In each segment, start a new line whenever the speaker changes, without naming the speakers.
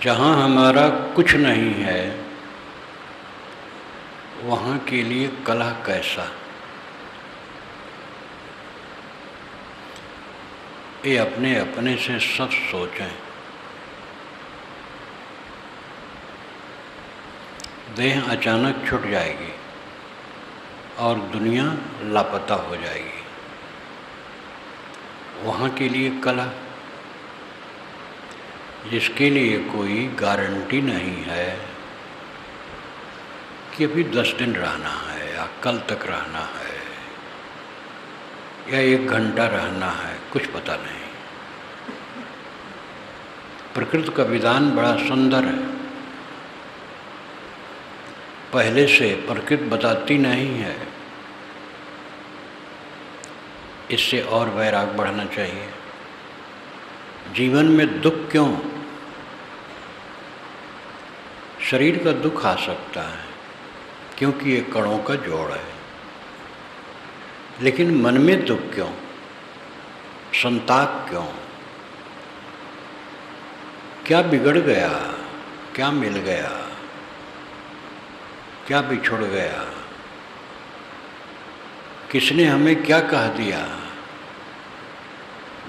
जहाँ हमारा कुछ नहीं है वहाँ के लिए कलह कैसा। ये अपने अपने से सब सोचें। देह अचानक छूट जाएगी और दुनिया लापता हो जाएगी, वहाँ के लिए कलह। जिसके लिए कोई गारंटी नहीं है कि अभी 10 दिन रहना है या कल तक रहना है या 1 घंटा रहना है, कुछ पता नहीं। प्रकृति का विधान बड़ा सुंदर है। पहले से प्रकृति बताती नहीं है। इससे और वैराग बढ़ना चाहिए। जीवन में दुख क्यों? शरीर का दुख आ सकता है क्योंकि ये कणों का जोड़ है, लेकिन मन में दुख क्यों, संताप क्यों? क्या बिगड़ गया, क्या मिल गया, क्या बिछुड़ गया, किसने हमें क्या कह दिया?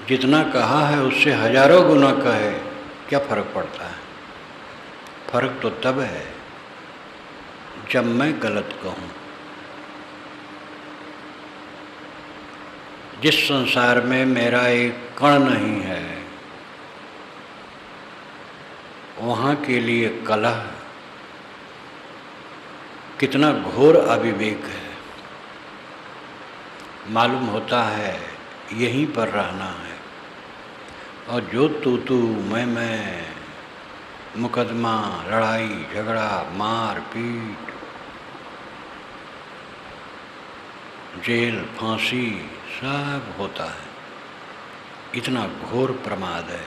जितना कहा है उससे हजारों गुना कहे, क्या फर्क पड़ता है? फर्क तो तब है जब मैं गलत कहूँ। जिस संसार में मेरा एक कण नहीं है वहाँ के लिए कलह कितना घोर अविवेक है। मालूम होता है यहीं पर रहना है और जो तू मैं, मुकदमा, लड़ाई झगड़ा, मार पीट, जेल, फांसी सब होता है। इतना घोर प्रमाद है।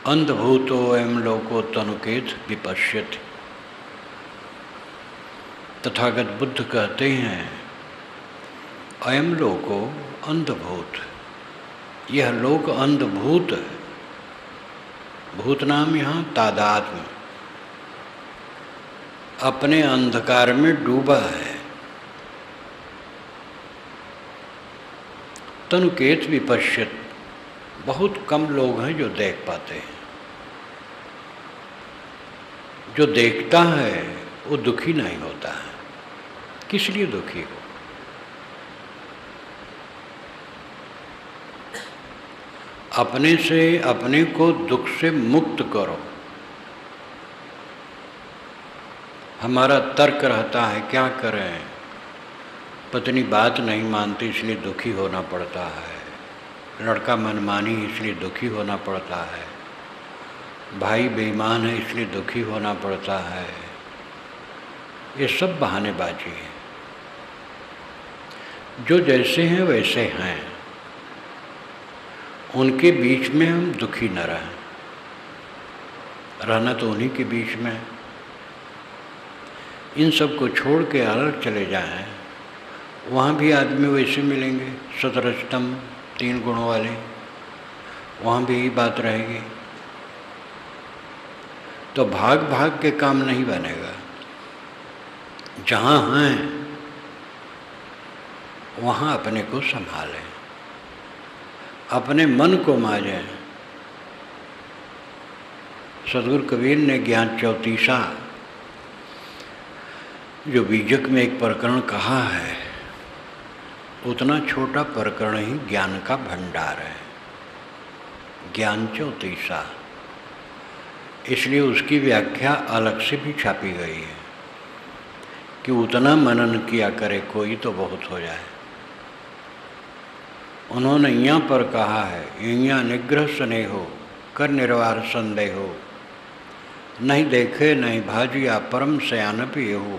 अंधभूतो अयं लोको तनुकेत विपश्यति। तथागत बुद्ध कहते हैं अयं लोको अंधभूत, यह लोक अंधभूत है। भूत नाम यहाँ तादात्म्य, अपने अंधकार में डूबा है। तनुकेत विपश्यत, बहुत कम लोग हैं जो देख पाते हैं। जो देखता है वो दुखी नहीं होता है। किस लिए दुखी हो? अपने से अपने को दुख से मुक्त करो। हमारा तर्क रहता है क्या करें, पत्नी बात नहीं मानती इसलिए दुखी होना पड़ता है, लड़का मनमानी इसलिए दुखी होना पड़ता है, भाई बेईमान है इसलिए दुखी होना पड़ता है। ये सब बहानेबाजी है। जो जैसे हैं वैसे हैं, उनके बीच में हम दुखी न रहें। रहना तो उन्हीं के बीच में। इन सब को छोड़ के अलग चले जाएं, वहाँ भी आदमी वैसे मिलेंगे, सतरजतम 3 गुणों वाले, वहाँ भी यही बात रहेगी। तो भाग भाग के काम नहीं बनेगा। जहाँ हैं वहाँ अपने को संभालें, अपने मन को मांझें। सदगुरु कबीर ने ज्ञान चौतीसा जो बीजक में एक प्रकरण कहा है, उतना छोटा प्रकरण ही ज्ञान का भंडार है। ज्ञान चौतीसा, इसलिए उसकी व्याख्या अलग से भी छापी गई है कि उतना मनन किया करे कोई तो बहुत हो जाए। उन्होंने यहाँ पर कहा है, यहाँ निग्रह स्नेहो कर निर्वार संदेहो, नहीं देखे नहीं भाजिया परम सयान पियहु।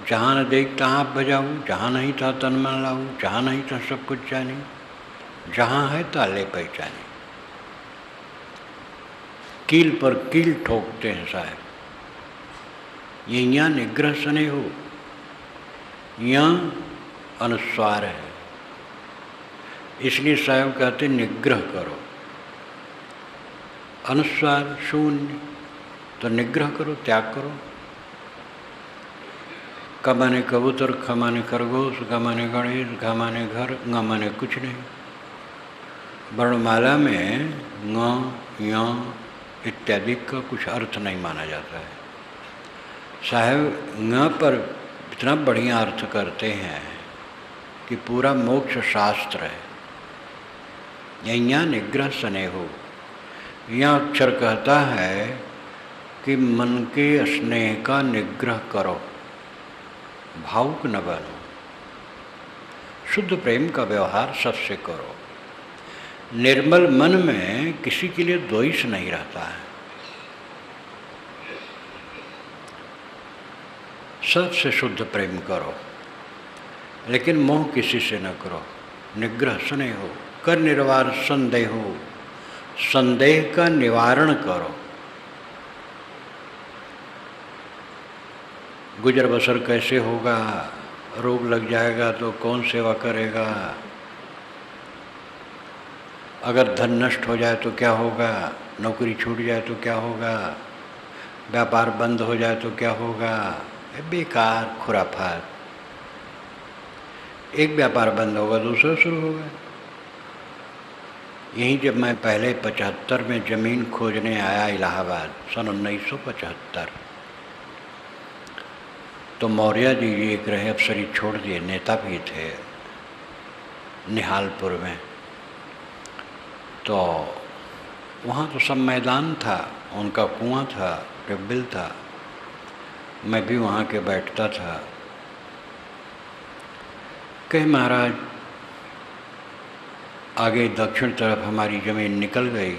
जहाँ न देख तहाँ बजाऊँ, जहाँ नहीं था तन मन लाऊँ, जहाँ नहीं था सब कुछ जानी, जहाँ है ताले पहचानी। कील पर कील ठोकते हैं साहब। ये यहाँ निग्रह स्नेहो, यहाँ अनुस्वार है। इसलिए साहब कहते निग्रह करो। अनुस्वार शून्य, तो निग्रह करो, त्याग करो। क माने कबूतर, ख माने खरगोश, ग माने गणेश, घ माने घर, ङ माने कुछ नहीं। वर्णमाला में ङ, य इत्यादि का कुछ अर्थ नहीं माना जाता है। साहब ङ पर इतना बढ़िया अर्थ करते हैं कि पूरा मोक्ष शास्त्र है। यहाँ निग्रह स्नेहो, यह अक्षर कहता है कि मन के स्नेह का निग्रह करो, भावुक न बनो, शुद्ध प्रेम का व्यवहार सबसे करो। निर्मल मन में किसी के लिए द्वेष नहीं रहता है, सबसे शुद्ध प्रेम करो, लेकिन मोह किसी से न करो। निग्रह स्नेहो, कर निर्वार संदेहो, संदेह का निवारण करो। गुजर बसर कैसे होगा, रोग लग जाएगा तो कौन सेवा करेगा, अगर धन नष्ट हो जाए तो क्या होगा, नौकरी छूट जाए तो क्या होगा, व्यापार बंद हो जाए तो क्या होगा, बेकार खुराफात। एक व्यापार बंद होगा दूसरा शुरू होगा। यहीं जब मैं पहले 75 में ज़मीन खोजने आया इलाहाबाद, सन 1975, तो मौर्य जी एक रहे, अफसरी छोड़ दिए, नेता भी थे निहालपुर में। तो वहाँ तो सब मैदान था, उनका कुआं था, ट्यूबवेल था, मैं भी वहाँ के बैठता था। कहे महाराज आगे दक्षिण तरफ हमारी ज़मीन निकल गई।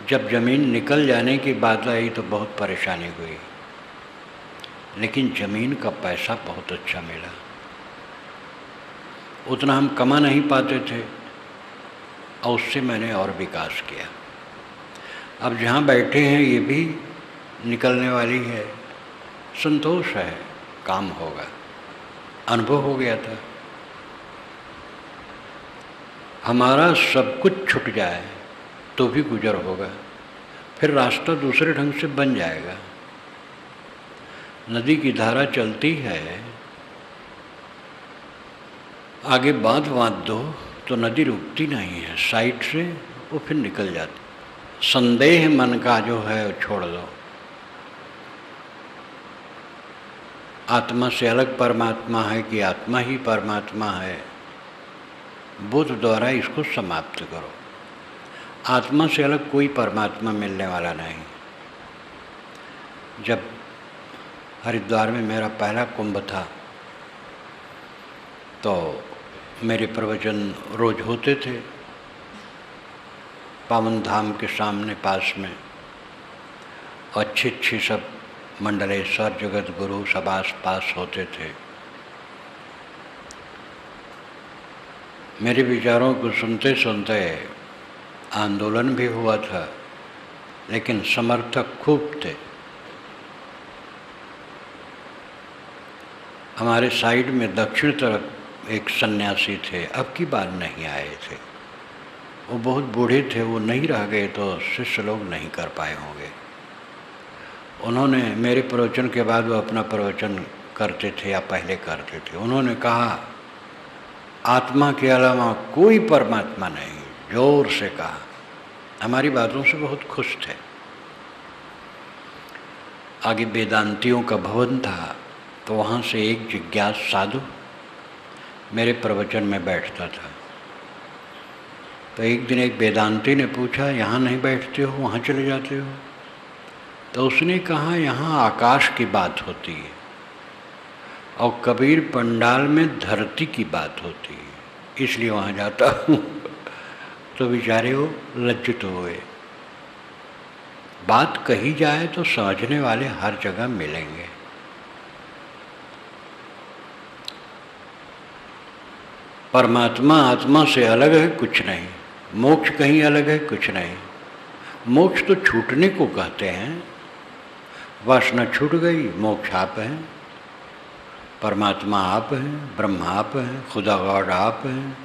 जब ज़मीन निकल जाने की बात आई तो बहुत परेशानी हुई, लेकिन ज़मीन का पैसा बहुत अच्छा मिला। उतना हम कमा नहीं पाते थे और उससे मैंने और विकास किया। अब जहाँ बैठे हैं ये भी निकलने वाली है, संतोष है, काम होगा। अनुभव हो गया था। हमारा सब कुछ छूट जाए तो भी गुजर होगा, फिर रास्ता दूसरे ढंग से बन जाएगा। नदी की धारा चलती है, आगे बांध दो तो नदी रुकती नहीं है, साइड से वो फिर निकल जाती। संदेह मन का जो है वो छोड़ दो। आत्मा से अलग परमात्मा है कि आत्मा ही परमात्मा है, बुद्ध द्वारा इसको समाप्त करो। आत्मा से अलग कोई परमात्मा मिलने वाला नहीं। जब हरिद्वार में मेरा पहला कुंभ था तो मेरे प्रवचन रोज होते थे पावन धाम के सामने पास में, अच्छी सब मंडलेश्वर जगत गुरु सब आस पास होते थे। मेरे विचारों को सुनते सुनते आंदोलन भी हुआ था, लेकिन समर्थक खूब थे। हमारे साइड में दक्षिण तरफ एक सन्यासी थे, अब की बार नहीं आए थे। वो बहुत बूढ़े थे, वो नहीं रह गए तो शिष्य लोग नहीं कर पाए होंगे। उन्होंने मेरे प्रवचन के बाद वो अपना प्रवचन करते थे या पहले करते थे। उन्होंने कहा आत्मा के अलावा कोई परमात्मा नहीं, जोर से कहा। हमारी बातों से बहुत खुश थे। आगे वेदांतियों का भवन था, तो वहाँ से एक जिज्ञास साधु मेरे प्रवचन में बैठता था। तो एक दिन एक वेदांती ने पूछा, यहाँ नहीं बैठते हो, वहाँ चले जाते हो? तो उसने कहा यहाँ आकाश की बात होती है और कबीर पंडाल में धरती की बात होती है, इसलिए वहाँ जाता हूँ। तो बेचारे वो लज्जित हुए। बात कही जाए तो समझने वाले हर जगह मिलेंगे। परमात्मा आत्मा से अलग है कुछ नहीं, मोक्ष कहीं अलग है कुछ नहीं। मोक्ष तो छूटने को कहते हैं, वासना छूट गई, मोक्ष आप हैं। परमात्मा आप हैं, ब्रह्म आप हैं, खुदा गॉड आप हैं।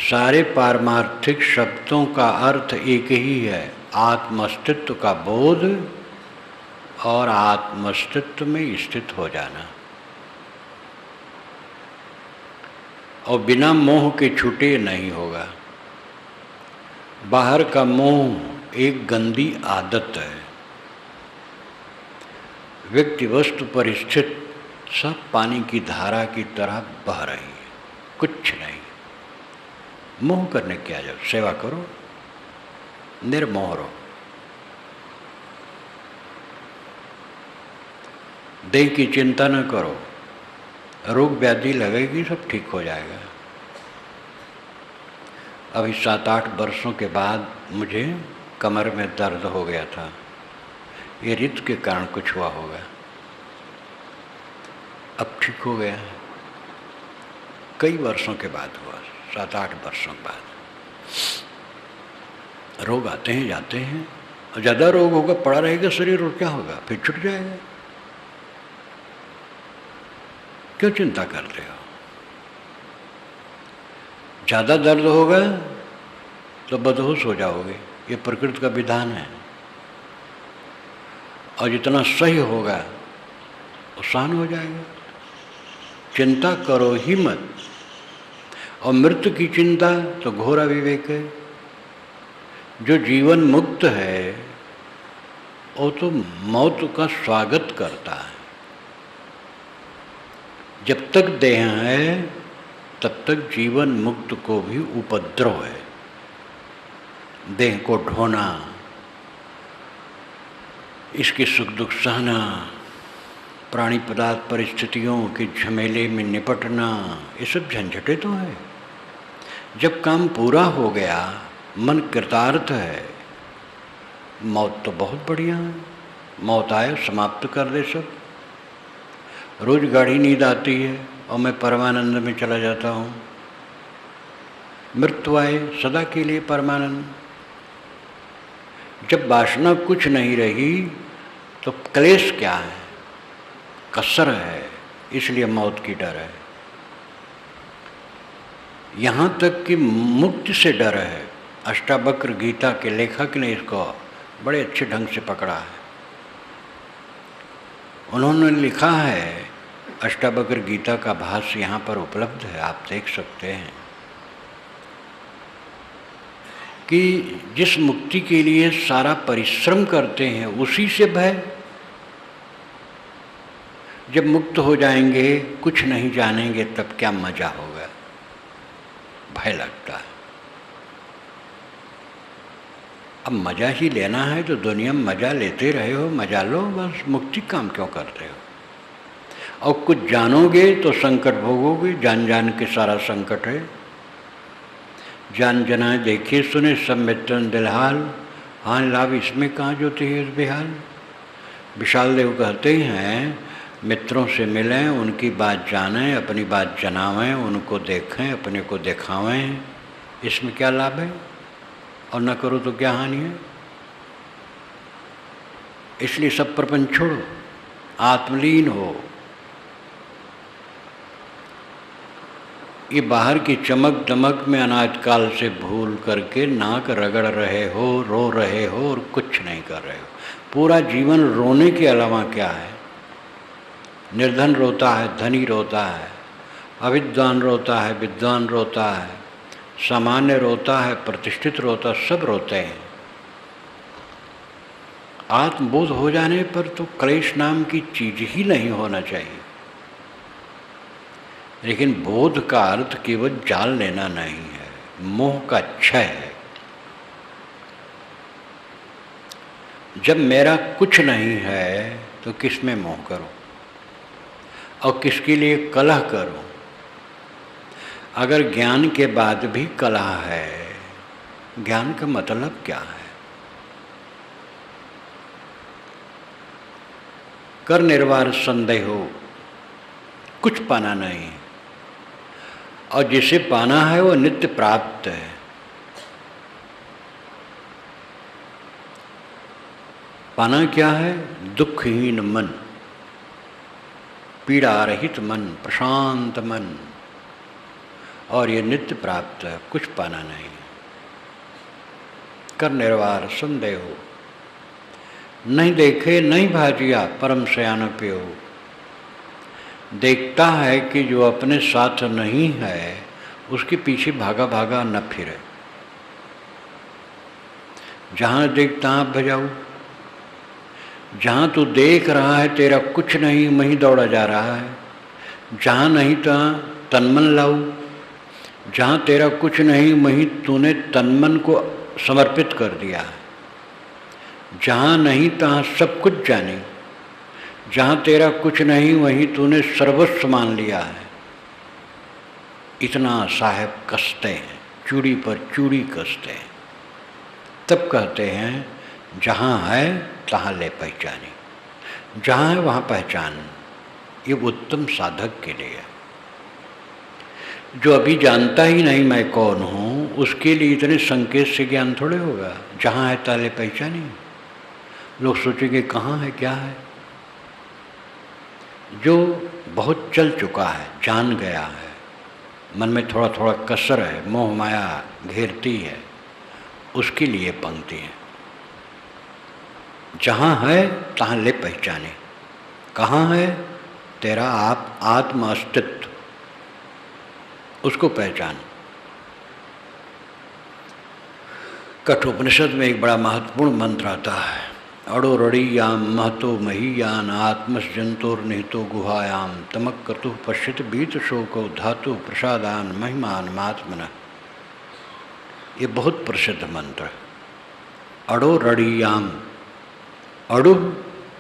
सारे पारमार्थिक शब्दों का अर्थ एक ही है, आत्मअस्तित्व का बोध और आत्मअस्तित्व में स्थित हो जाना। और बिना मोह के छूटे नहीं होगा। बाहर का मोह एक गंदी आदत है। व्यक्ति वस्तु पर स्थित सब पानी की धारा की तरह बह रही है, कुछ नहीं। मोह करने क्या जाओ, सेवा करो, निर्मोह रहो। देह की चिंता न करो, रोग व्याधि लगेगी सब ठीक हो जाएगा। अभी 7-8 वर्षों के बाद मुझे कमर में दर्द हो गया था। ये ऋतु के कारण कुछ हुआ होगा, अब ठीक हो गया है। कई वर्षों के बाद हुआ, 7-8 वर्षों के बाद। रोग आते हैं जाते हैं, और ज़्यादा रोग होगा, पड़ा रहेगा शरीर, और क्या होगा, फिर छूट जाएगा। क्यों चिंता करते हो? ज़्यादा दर्द होगा तो बदहोश हो जाओगे, ये प्रकृति का विधान है। और जितना सही होगा आसान हो जाएगा। चिंता करो ही मत। और मृत्यु की चिंता तो घोर अविवेक है। जो जीवन मुक्त है वो तो मौत का स्वागत करता है। जब तक देह है तब तक जीवन मुक्त को भी उपद्रव है। देह को ढोना, इसके सुख दुख सहना, प्राणी पदार्थ परिस्थितियों के झमेले में निपटना, ये सब झंझटें तो है। जब काम पूरा हो गया, मन कृतार्थ है, मौत तो बहुत बढ़िया है। मौत आए समाप्त कर दे सब। रोज गाढ़ी नींद आती है और मैं परमानंद में चला जाता हूँ। मृत्यु आए सदा के लिए परमानंद। जब वासना कुछ नहीं रही तो क्लेश क्या है, कसर है, इसलिए मौत की डर है। यहाँ तक कि मुक्ति से डर है। अष्टावक्र गीता के लेखक ने इसको बड़े अच्छे ढंग से पकड़ा है। उन्होंने लिखा है, अष्टावक्र गीता का भाष्य यहाँ पर उपलब्ध है, आप देख सकते हैं, कि जिस मुक्ति के लिए सारा परिश्रम करते हैं उसी से भय। जब मुक्त हो जाएंगे, कुछ नहीं जानेंगे, तब क्या मजा होगा, भय लगता है। अब मजा ही लेना है तो दुनिया में मजा लेते रहे हो, मजा लो बस। मुक्ति काम क्यों करते हो? और कुछ जानोगे तो संकट भोगोगे। जान जान के सारा संकट है। जान जनाए देखिए सुने सब मित्रन दिलहाल, हाँ लाभ इसमें कहाँ जोती है इस बेहाल। विशाल देव कहते हैं, मित्रों से मिलें, उनकी बात जानें, अपनी बात जनावें, उनको देखें, अपने को दिखावें, इसमें क्या लाभ है? और न करो तो क्या हानि है? इसलिए सब प्रपंच छोड़ो, आत्मलीन हो। ये बाहर की चमक दमक में अनाजकाल से भूल करके नाक रगड़ रहे हो, रो रहे हो और कुछ नहीं कर रहे हो। पूरा जीवन रोने के अलावा क्या है? निर्धन रोता है, धनी रोता है, अविद्वान रोता है, विद्वान रोता है, सामान्य रोता है, प्रतिष्ठित रोता, सब रोते हैं। आत्मबोध हो जाने पर तो क्लेश नाम की चीज ही नहीं होना चाहिए। लेकिन बोध का अर्थ केवल जाल लेना नहीं है, मोह का क्षय है। जब मेरा कुछ नहीं है तो किस में मोह करूं और किसके लिए कलह करूं? अगर ज्ञान के बाद भी कलह है, ज्ञान का मतलब क्या है? कर निर्वार संदेह हो, कुछ पाना नहीं, और जिसे पाना है वो नित्य प्राप्त है। पाना क्या है? दुखहीन मन। पीड़ा रहित मन, प्रशांत मन, और ये नित्य प्राप्त है, कुछ पाना नहीं। कर निर्वार संदेह, नहीं देखे नहीं भाजिया परम सयान प्यो। देखता है कि जो अपने साथ नहीं है उसके पीछे भागा भागा न फिरे। जहाँ देख तहाँ भजाऊ, जहाँ तू देख रहा है तेरा कुछ नहीं, वहीं दौड़ा जा रहा है। जहाँ नहीं तहाँ तनमन लाऊ, जहाँ तेरा कुछ नहीं वहीं तूने तनमन को समर्पित कर दिया है। जहाँ नहीं तहाँ सब कुछ जानी, जहाँ तेरा कुछ नहीं वहीं तूने सर्वस्व मान लिया है। इतना साहेब कसते हैं, चूड़ी पर चूड़ी कसते हैं। तब कहते हैं जहाँ है तहाँ ले पहचानी, जहाँ है वहाँ पहचान। ये उत्तम साधक के लिए है। जो अभी जानता ही नहीं मैं कौन हूँ, उसके लिए इतने संकेत से ज्ञान थोड़े होगा। जहाँ है ताले पहचानी, लोग सोचेंगे कहाँ है क्या है। जो बहुत चल चुका है, जान गया है, मन में थोड़ा थोड़ा कसर है, मोह माया घेरती है, उसके लिए पंक्ति है। जहाँ है तहाँ ले पहचाने। कहाँ है तेरा आप आत्म अस्तित्व, उसको पहचान। कठोपनिषद में एक बड़ा महत्वपूर्ण मंत्र आता है, अड़ो रड़ीयाम महतो महीयान आत्मस जंतोर निहितो गुहायाम तमक क्रतु पश्यत बीत शोको धातु प्रसादान महिमान महात्मन। ये बहुत प्रसिद्ध मंत्र है। अड़ो रड़ीयाम, अड़ु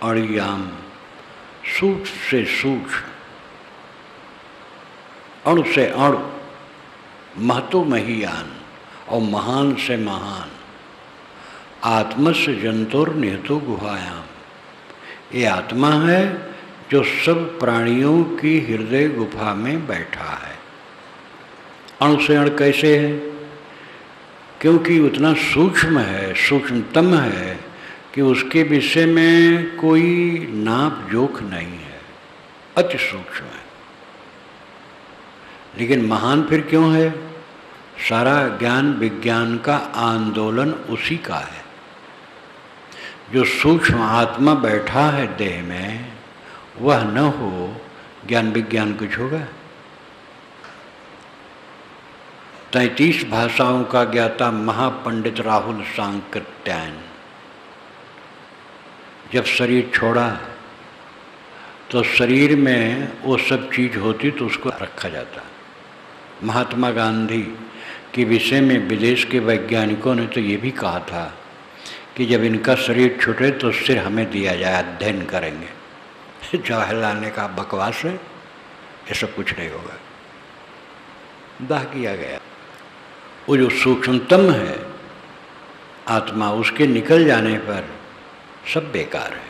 अड़ियाम, सूक्ष्म से सूक्ष्म, अणु से अणु, महतो महीयान और महान से महान, आत्मस्य जंतुर निहितो गुहायाम। ये आत्मा है जो सब प्राणियों की हृदय गुफा में बैठा है। अणु से अणु कैसे है? क्योंकि उतना सूक्ष्म है, सूक्ष्मतम है कि उसके विषय में कोई नाप जोख नहीं है, अति सूक्ष्म है। लेकिन महान फिर क्यों है? सारा ज्ञान विज्ञान का आंदोलन उसी का है। जो सूक्ष्म आत्मा बैठा है देह में, वह न हो ज्ञान विज्ञान कुछ होगा? 33 भाषाओं का ज्ञाता महापंडित राहुल सांकृत्यायन जब शरीर छोड़ा तो शरीर में वो सब चीज होती तो उसको रखा जाता। महात्मा गांधी के विषय में विदेश के वैज्ञानिकों ने तो ये भी कहा था कि जब इनका शरीर छूटे तो सिर हमें दिया जाए, अध्ययन करेंगे। जवाहरलाल ने कहा बकवास है, ये सब कुछ नहीं होगा, दाह किया गया। वो जो सूक्ष्मतम है आत्मा, उसके निकल जाने पर सब बेकार है,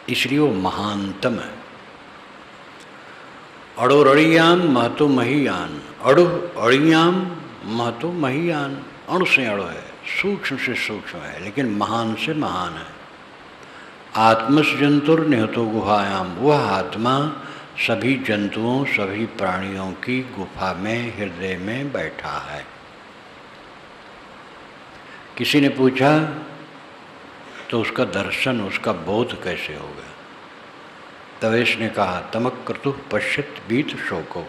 इसलिए वो महानतम है। अड़ो रड़ियाम महतो महीयान, अड़ु अड़ियाम महतो महीयान। अणु से अणु है, सूक्ष्म से सूक्ष्म है, लेकिन महान से महान है। आत्मस जंतुर निहतो गुहायाम, वह आत्मा सभी जंतुओं सभी प्राणियों की गुफा में हृदय में बैठा है। किसी ने पूछा तो उसका दर्शन, उसका बोध कैसे होगा? तवेश ने कहा तमक क्रतु पश्यत बीत शोको।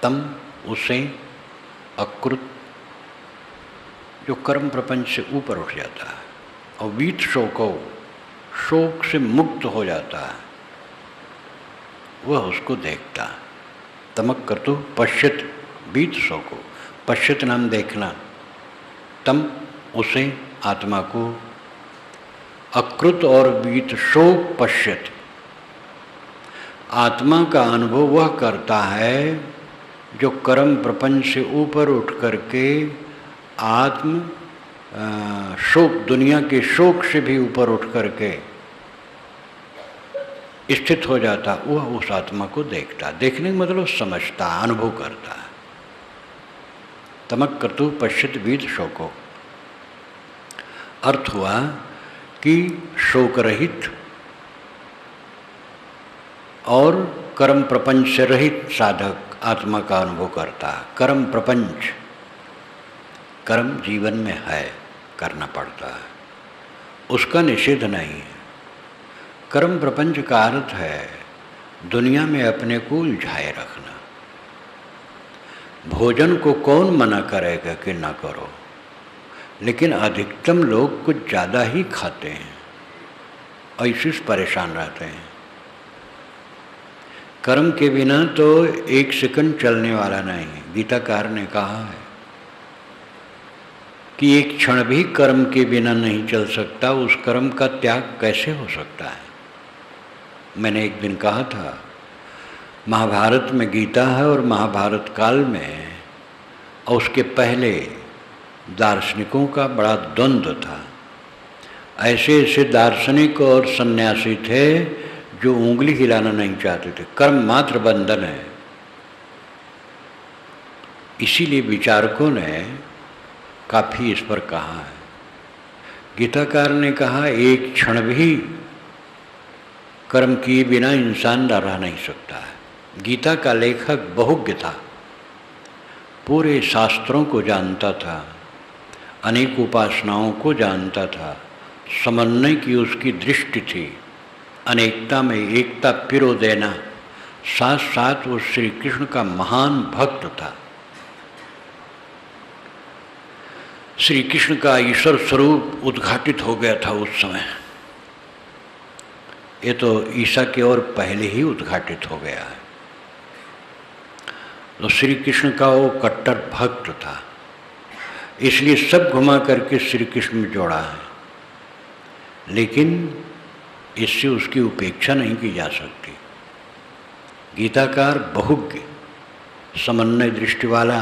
तम उसे अकृत जो कर्म प्रपंच से ऊपर उठ जाता है, और बीत शोको शोक से मुक्त हो जाता है, वह उसको देखता है। तमक क्रतु पश्यत बीत शोको, पश्यत नाम देखना, तम उसे आत्मा को, अकृत और बीत शोक पश्यत। आत्मा का अनुभव वह करता है जो कर्म प्रपंच से ऊपर उठ करके आत्म शोक, दुनिया के शोक से भी ऊपर उठ करके स्थित हो जाता, वह उस आत्मा को देखता। देखने का मतलब समझता, अनुभव करता है। तमक क्रतु पश्यत बीत शोको, अर्थ हुआ कि शोक रहित और कर्म प्रपंच से रहित साधक आत्मा का अनुभव करता है। कर्म प्रपंच, कर्म जीवन में है, करना पड़ता है, उसका निषेध नहीं है। कर्म प्रपंच का अर्थ है दुनिया में अपने को उलझाए रखना। भोजन को कौन मना करेगा कि ना करो, लेकिन अधिकतम लोग कुछ ज़्यादा ही खाते हैं और इसी से परेशान रहते हैं। कर्म के बिना तो एक सेकंड चलने वाला नहीं। गीताकार ने कहा है कि एक क्षण भी कर्म के बिना नहीं चल सकता, उस कर्म का त्याग कैसे हो सकता है। मैंने एक दिन कहा था, महाभारत में गीता है और महाभारत काल में और उसके पहले दार्शनिकों का बड़ा द्वंद्व था। ऐसे ऐसे दार्शनिक और सन्यासी थे जो उंगली हिलाना नहीं चाहते थे, कर्म मात्र बंधन है। इसीलिए विचारकों ने काफ़ी इस पर कहा है। गीताकार ने कहा एक क्षण भी कर्म किए बिना इंसान रह नहीं सकता है। गीता का लेखक बहुज्ञ था, पूरे शास्त्रों को जानता था, अनेक उपासनाओं को जानता था, समन्वय की उसकी दृष्टि थी, अनेकता में एकता पिरो देना, साथ साथ वो श्री कृष्ण का महान भक्त था। श्री कृष्ण का ईश्वर स्वरूप उद्घाटित हो गया था उस समय। ये तो ईसा के और पहले ही उद्घाटित हो गया है। तो श्री कृष्ण का वो कट्टर भक्त था, इसलिए सब घुमा करके श्री कृष्ण में जोड़ा है। लेकिन इससे उसकी उपेक्षा नहीं की जा सकती। गीताकार बहुज्ञ, समन्वय दृष्टि वाला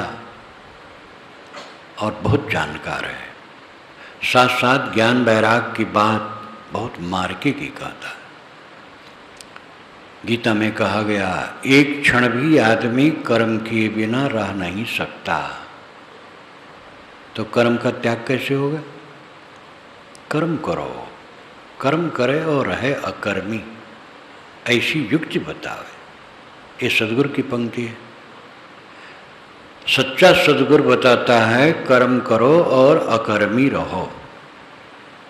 और बहुत जानकार है, साथ साथ ज्ञान वैराग की बात बहुत मार्के की कहता है। गीता में कहा गया एक क्षण भी आदमी कर्म किए बिना रह नहीं सकता। तो कर्म का त्याग कैसे होगा? कर्म करो, कर्म करे और रहे अकर्मी, ऐसी युक्ति बतावे। ये सदगुरु की पंक्ति है। सच्चा सदगुरु बताता है कर्म करो और अकर्मी रहो,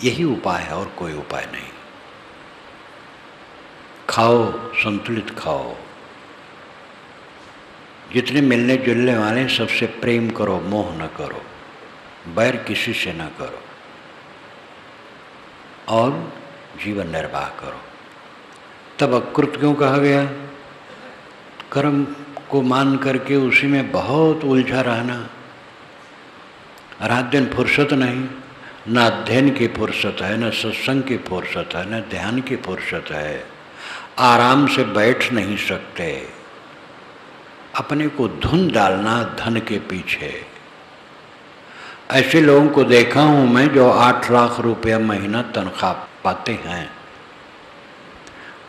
यही उपाय है और कोई उपाय नहीं। खाओ, संतुलित खाओ, जितने मिलने जुलने वाले सबसे प्रेम करो, मोह न करो, बैर किसी से न करो और जीवन निर्वाह करो। तब अकृत क्यों कहा गया? कर्म को मान करके उसी में बहुत उलझा रहना, रात दिन फुर्सत नहीं, न अध्ययन की फुर्सत है, न सत्संग की फुर्सत है, न ध्यान की फुर्सत है, आराम से बैठ नहीं सकते, अपने को धुन डालना धन के पीछे। ऐसे लोगों को देखा हूँ मैं जो 8 लाख रुपया महीना तनख्वाह पाते हैं,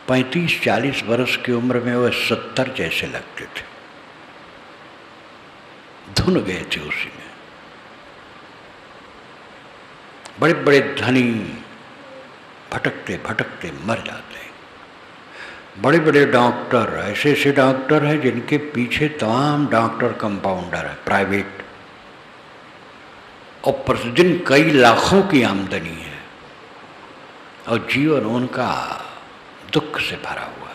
35-40 वर्ष की उम्र में वह 70 जैसे लगते थे, धुन गए थे उसी में। बड़े बड़े धनी भटकते भटकते मर जाते। बड़े बड़े डॉक्टर, ऐसे ऐसे डॉक्टर हैं जिनके पीछे तमाम डॉक्टर कंपाउंडर है प्राइवेट, और प्रतिदिन कई लाखों की आमदनी है और जीवन उनका दुख से भरा हुआ।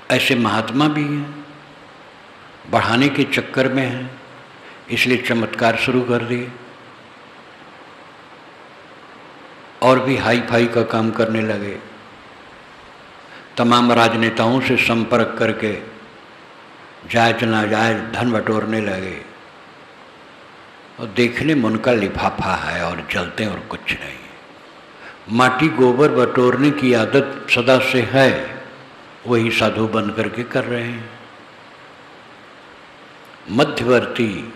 ऐसे महात्मा भी हैं, बढ़ाने के चक्कर में हैं, इसलिए चमत्कार शुरू कर दिए और भी हाई फाई का काम करने लगे। तमाम राजनेताओं से संपर्क करके जायज नाजायज धन बटोरने लगे और देखने में उनका लिफाफा है और जलते और कुछ नहीं। माटी गोबर बटोरने की आदत सदा से है, वही साधु बन करके कर रहे हैं। मध्यवर्ती,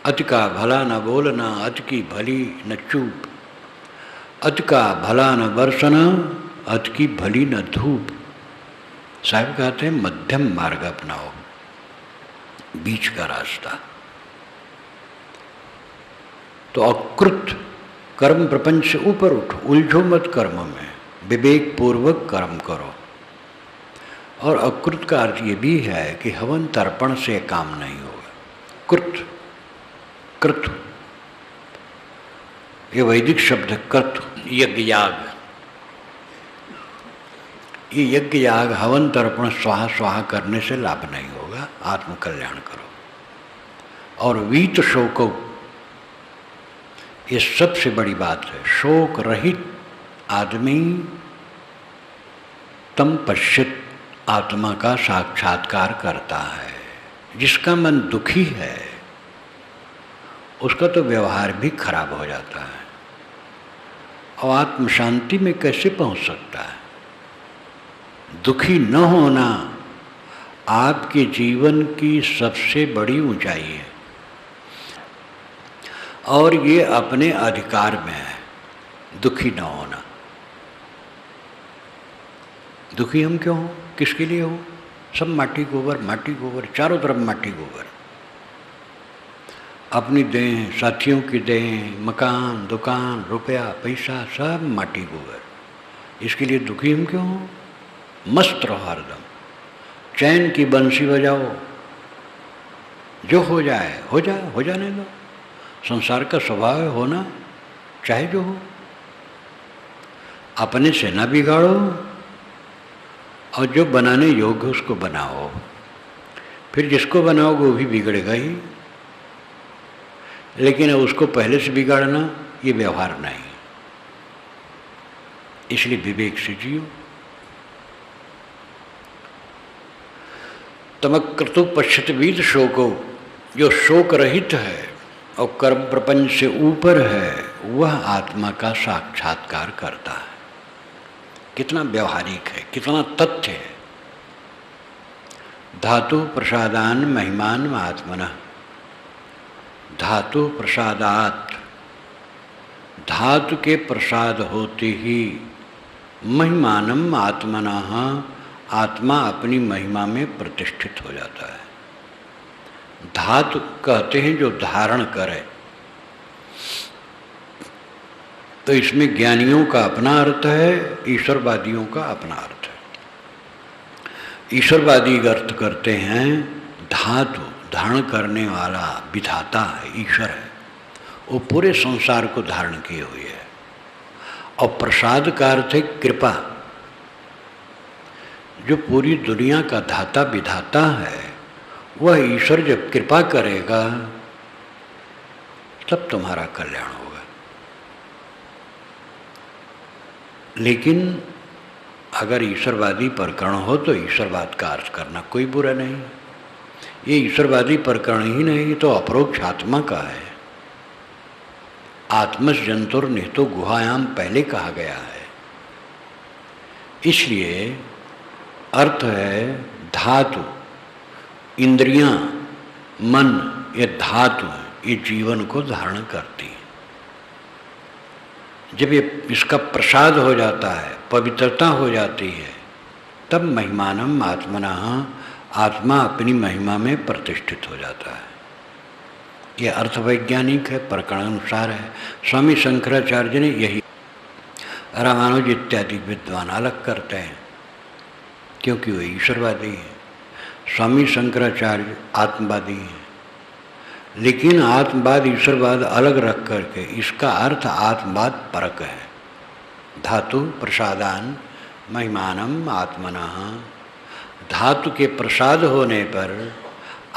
अति का भला न बोलना, अति की भली न चूप, अति का भला न बरसना, अति की भली न धूप। साहब कहते हैं मध्यम मार्ग अपनाओ, बीच का रास्ता। तो अकृत कर्म प्रपंच से ऊपर उठो, उलझो मत कर्म में, विवेक पूर्वक कर्म करो। और अकृत का अर्थ ये भी है कि हवन तर्पण से काम नहीं होगा। कृत, कृत, ये वैदिक शब्द है कृत, यज्ञ याग। ये यज्ञ याग हवन तर्पण स्वाहा स्वाहा करने से लाभ नहीं होगा, आत्मकल्याण करो। और वीत शोको, ये सबसे बड़ी बात है। शोक रहित आदमी तम पश्चित आत्मा का साक्षात्कार करता है। जिसका मन दुखी है उसका तो व्यवहार भी खराब हो जाता है, और आत्म शांति में कैसे पहुंच सकता है? दुखी न होना आपके जीवन की सबसे बड़ी ऊंचाई है, और ये अपने अधिकार में है, दुखी न होना। दुखी हम क्यों हो? किसके लिए हो? सब माटी गोबर, माटी गोबर, चारों तरफ माटी गोबर। अपनी दें, साथियों की दें, मकान, दुकान, रुपया, पैसा, सब माटी गोबर। इसके लिए दुखी हम क्यों हो? मस्त रहो हरदम, चैन की बंसी बजाओ, जो हो जाए हो जाए, हो जाने दो। संसार का स्वभाव है होना, चाहे जो हो। अपने से ना बिगाड़ो, और जो बनाने योग्य उसको बनाओ। फिर जिसको बनाओगे वो भी बिगड़ेगा ही, लेकिन उसको पहले से बिगाड़ना ये व्यवहार नहीं। इसलिए विवेक से जियो। तमक्रतु पश्यत वीत शोको, जो शोक रहित है और कर्म प्रपंच से ऊपर है, वह आत्मा का साक्षात्कार करता है। कितना व्यवहारिक है, कितना तथ्य है। धातु प्रसादान महिमान आत्मनः, धातु प्रसादात, धातु के प्रसाद होते ही महिमानम आत्मनः, आत्मा अपनी महिमा में प्रतिष्ठित हो जाता है। धातु कहते हैं जो धारण करे, तो इसमें ज्ञानियों का अपना अर्थ है, ईश्वरवादियों का अपना अर्थ है। ईश्वरवादी अर्थ करते हैं धातु धारण करने वाला विधाता है, ईश्वर है, वो पूरे संसार को धारण किए हुए है। और प्रसाद का अर्थ है कृपा, जो पूरी दुनिया का धाता विधाता है, वह ईश्वर जब कृपा करेगा तब तुम्हारा कल्याण होगा। लेकिन अगर ईश्वरवादी प्रकरण हो तो ईश्वरवाद का अर्थ करना कोई बुरा नहीं। ये ईश्वरवादी प्रकरण ही नहीं तो अपरोक्ष आत्मा का है। आत्मस जंतुर निहितो गुहायाम पहले कहा गया है। इसलिए अर्थ है धातु, इंद्रियां, मन, ये धातु ये जीवन को धारण करती है। जब ये इसका प्रसाद हो जाता है, पवित्रता हो जाती है, तब महिमानम आत्मनः, आत्मा अपनी महिमा में प्रतिष्ठित हो जाता है। ये अर्थवैज्ञानिक है, प्रकरण अनुसार है। स्वामी शंकराचार्य ने यही, रामानुज इत्यादि विद्वान अलग करते हैं क्योंकि वो ईश्वरवादी है। स्वामी शंकराचार्य आत्मवादी हैं, लेकिन आत्मवाद ईश्वरवाद अलग रख करके इसका अर्थ आत्मवाद परक है। धातु प्रसादान महिमानम आत्मनः, धातु के प्रसाद होने पर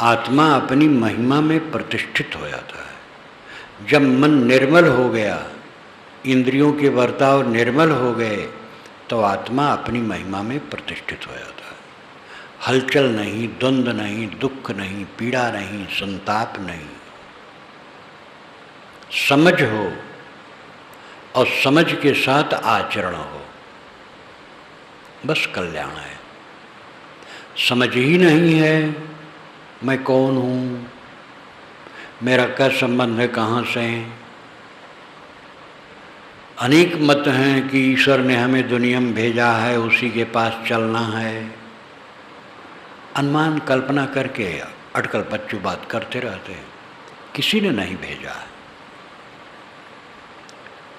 आत्मा अपनी महिमा में प्रतिष्ठित हो जाता है। जब मन निर्मल हो गया, इंद्रियों के बर्ताव निर्मल हो गए, तो आत्मा अपनी महिमा में प्रतिष्ठित हो जाता है। हलचल नहीं, द्वंद्व नहीं, दुख नहीं, पीड़ा नहीं, संताप नहीं। समझ हो और समझ के साथ आचरण हो, बस कल्याण है। समझ ही नहीं है मैं कौन हूँ, मेरा क्या संबंध है कहाँ से। अनेक मत हैं कि ईश्वर ने हमें दुनिया में भेजा है, उसी के पास चलना है। अनुमान कल्पना करके अटकल पच्चू बात करते रहते हैं। किसी ने नहीं भेजा है।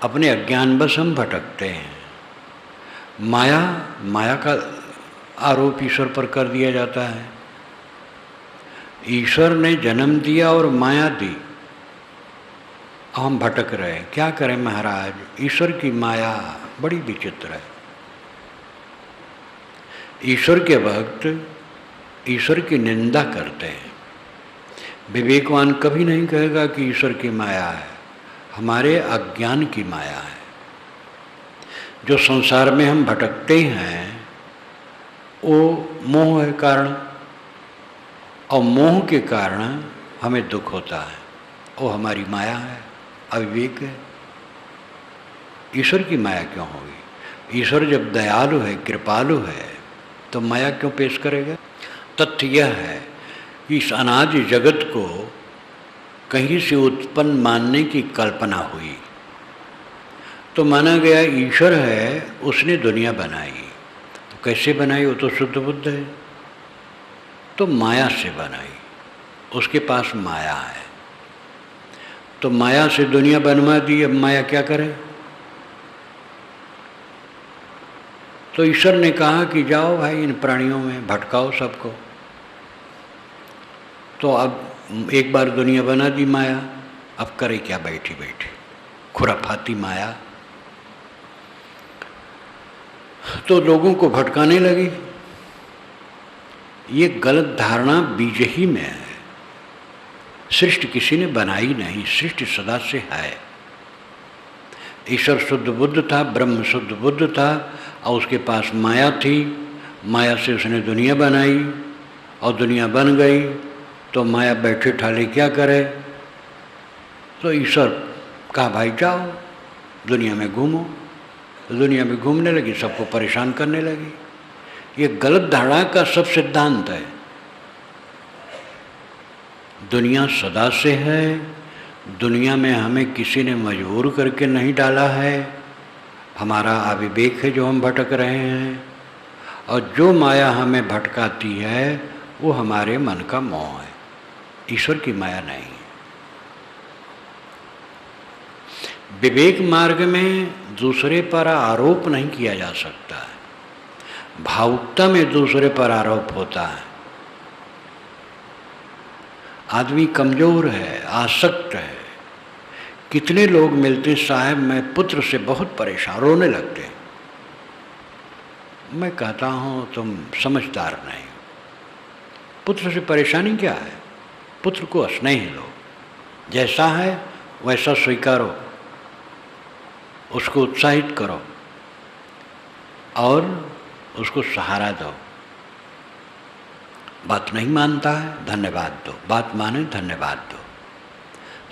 अपने अज्ञानवश हम भटकते हैं। माया का आरोप ईश्वर पर कर दिया जाता है। ईश्वर ने जन्म दिया और माया दी, हम भटक रहे हैं। क्या करें महाराज, ईश्वर की माया बड़ी विचित्र है। ईश्वर के भक्त ईश्वर की निंदा करते हैं। विवेकवान कभी नहीं कहेगा कि ईश्वर की माया है, हमारे अज्ञान की माया है। जो संसार में हम भटकते हैं वो मोह है कारण, और मोह के कारण हमें दुख होता है, वो हमारी माया है, अविवेक है। ईश्वर की माया क्यों होगी? ईश्वर जब दयालु है, कृपालु है, तो माया क्यों पेश करेगा? तथ्य यह है कि इस अनादि जगत को कहीं से उत्पन्न मानने की कल्पना हुई, तो माना गया ईश्वर है, उसने दुनिया बनाई। तो कैसे बनाई? वो तो शुद्ध बुद्ध है, तो माया से बनाई, उसके पास माया है, तो माया से दुनिया बनवा दी। अब माया क्या करे? तो ईश्वर ने कहा कि जाओ भाई इन प्राणियों में भटकाओ सबको। तो अब एक बार दुनिया बना दी माया, अब करे क्या बैठी बैठी? खुराफाती माया तो लोगों को भटकाने लगी। ये गलत धारणा बीज ही में है। सृष्टि किसी ने बनाई नहीं, सृष्टि सदा से है। ईश्वर शुद्ध बुद्ध था, ब्रह्म शुद्ध बुद्ध था, और उसके पास माया थी। माया से उसने दुनिया बनाई और दुनिया बन गई। तो माया बैठे ठाले क्या करे? तो ईश्वर कहा भाई जाओ दुनिया में घूमो। तो दुनिया में घूमने लगी, सबको परेशान करने लगी। ये गलत धारणा का सब सिद्धांत है। दुनिया सदा से है, दुनिया में हमें किसी ने मजबूर करके नहीं डाला है, हमारा अविवेक है जो हम भटक रहे हैं। और जो माया हमें भटकाती है वो हमारे मन का मोह है, ईश्वर की माया नहीं। विवेक मार्ग में दूसरे पर आरोप नहीं किया जा सकता है, भावुकता में दूसरे पर आरोप होता है। आदमी कमजोर है, आसक्त है। कितने लोग मिलते, साहब मैं पुत्र से बहुत परेशान, रोने लगते हैं। मैं कहता हूँ तुम समझदार नहीं। पुत्र से परेशानी क्या है? पुत्र को स्नेह लो, जैसा है वैसा स्वीकारो, उसको उत्साहित करो और उसको सहारा दो। बात नहीं मानता है, धन्यवाद दो। बात माने, धन्यवाद दो।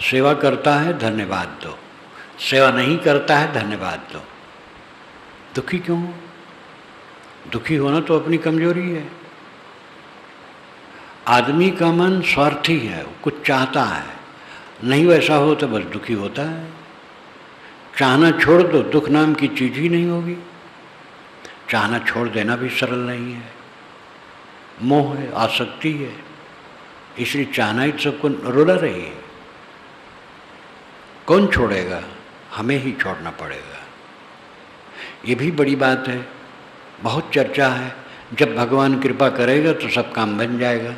सेवा करता है, धन्यवाद दो। सेवा नहीं करता है, धन्यवाद दो। दुखी क्यों हो? दुखी होना तो अपनी कमजोरी है। आदमी का मन स्वार्थी है, कुछ चाहता है, नहीं वैसा हो तो बस दुखी होता है। चाहना छोड़ दो, दुख नाम की चीज ही नहीं होगी। चाहना छोड़ देना भी सरल नहीं है, मोह है, आसक्ति है, इसलिए चाहना ही सबको रुला रही है। कौन छोड़ेगा? हमें ही छोड़ना पड़ेगा। ये भी बड़ी बात है, बहुत चर्चा है। जब भगवान कृपा करेगा तो सब काम बन जाएगा।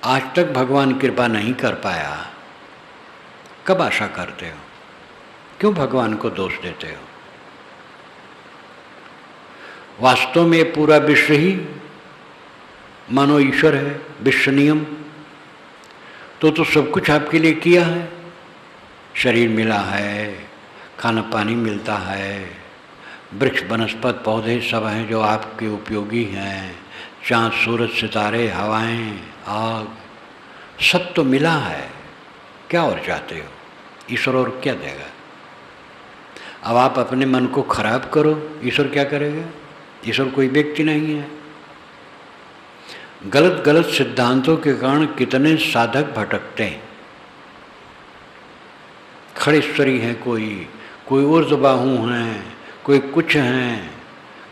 आज तक भगवान कृपा नहीं कर पाया, कब आशा करते हो? क्यों भगवान को दोष देते हो? वास्तव में पूरा विश्व ही मानो ईश्वर है, विश्व नियम। तो सब कुछ आपके लिए किया है। शरीर मिला है, खाना पानी मिलता है, वृक्ष वनस्पत पौधे सब हैं जो आपके उपयोगी हैं, चाँद सूरज सितारे हवाएं आग सब तो मिला है। क्या और चाहते हो? ईश्वर और क्या देगा? अब आप अपने मन को खराब करो, ईश्वर क्या करेगा? ईश्वर कोई व्यक्ति नहीं है। गलत गलत सिद्धांतों के कारण कितने साधक भटकते हैं। खड़ेश्वरी हैं, कोई ऊर्ध्वबाहु हैं, कोई कुछ हैं।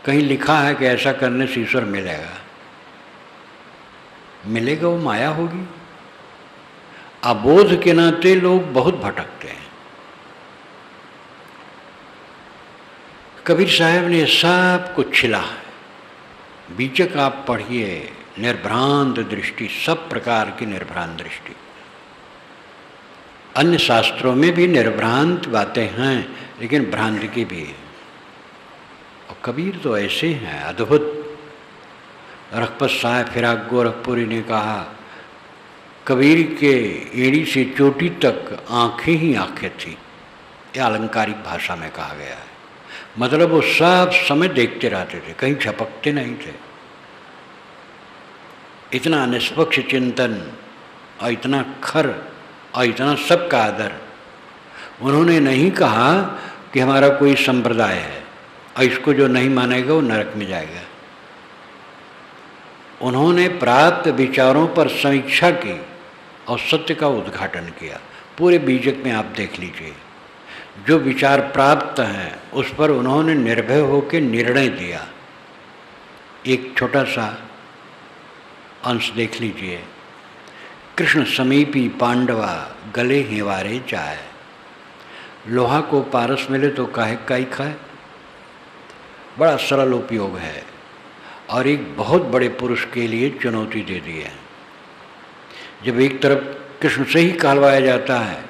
कहीं लिखा है कि ऐसा करने से ईश्वर मिलेगा। मिलेगा वो माया होगी। अबोध के नाते लोग बहुत भटकते हैं। कबीर साहब ने सब कुछ छिला है। बीजक आप पढ़िए, निर्भ्रांत दृष्टि, सब प्रकार की निर्भ्रांत दृष्टि। अन्य शास्त्रों में भी निर्भ्रांत बातें हैं, लेकिन भ्रांति की भी है। और कबीर तो ऐसे हैं अद्भुत। रखपत साहब फिराक गोरखपुरी ने कहा, कबीर के एड़ी से चोटी तक आंखें ही आंखें थी। यह अलंकारिक भाषा में कहा गया है। मतलब वो सब समय देखते रहते थे, कहीं झपकते नहीं थे। इतना निष्पक्ष चिंतन और इतना खर और इतना सबका आदर। उन्होंने नहीं कहा कि हमारा कोई संप्रदाय है और इसको जो नहीं मानेगा वो नरक में जाएगा। उन्होंने प्राप्त विचारों पर समीक्षा की और सत्य का उद्घाटन किया। पूरे बीजक में आप देख लीजिए, जो विचार प्राप्त हैं उस पर उन्होंने निर्भय होकर निर्णय दिया। एक छोटा सा अंश देख लीजिए। कृष्ण समीपी पांडवा गले हिवारे जाए, लोहा को पारस मिले तो काहे काई खाए। बड़ा सरल उपयोग है और एक बहुत बड़े पुरुष के लिए चुनौती दे दी है। जब एक तरफ कृष्ण से ही कहलवाया जाता है